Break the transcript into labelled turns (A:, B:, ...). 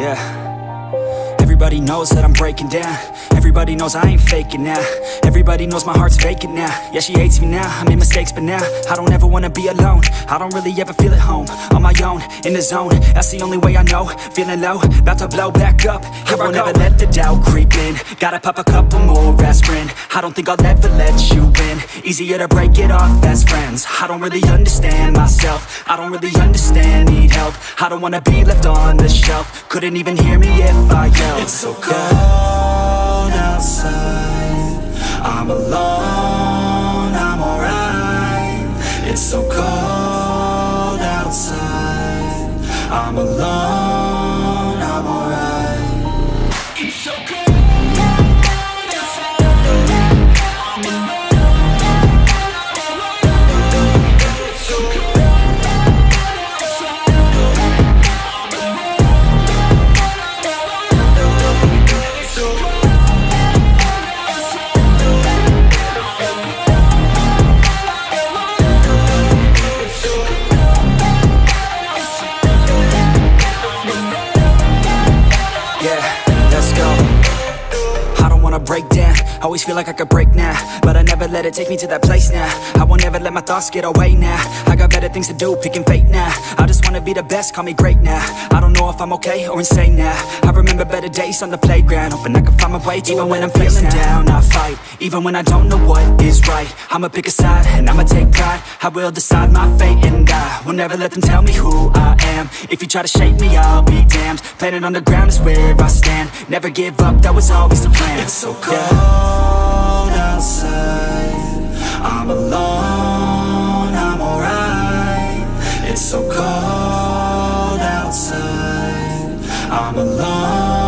A: Yeah. Everybody knows that I'm breaking down. Everybody knows I ain't faking now. Everybody knows my heart's vacant now. Yeah, she hates me now, I made mistakes but now I don't ever wanna be alone. I don't really ever feel at home. On my own, in the zone, that's the only way I know. Feeling low, about to blow back up. Here I won't ever let the doubt creep in. Gotta pop a couple more aspirin. I don't think I'll ever let you in. Easier to break it off as friends. I don't really understand myself. I don't really understand, need help. I don't wanna be left on the shelf. Couldn't even hear me if I yelled. It's so cold outside, I'm alone, I'm alright. It's so cold outside, I'm alone, I'm alright. It's so cold. Break down, always feel like I could break now, but I never let it take me to that place now. I won't ever let my thoughts get away now. I got better things to do, picking fate now. I just wanna be the best, call me great now. I don't know if I'm okay or insane now. I remember better days on the playground, hoping I can find my way. Even when I'm feeling down, I fight. Even when I don't know what is right, I'ma pick a side and I'ma take pride. I will decide my fate and I will never let them tell me who I am. If you try to shape me, I'll be damned. Planet on the ground is where I stand. Never give up, that was always the plan. It's so cold outside, I'm alone, I'm alright. It's so cold outside, I'm alone.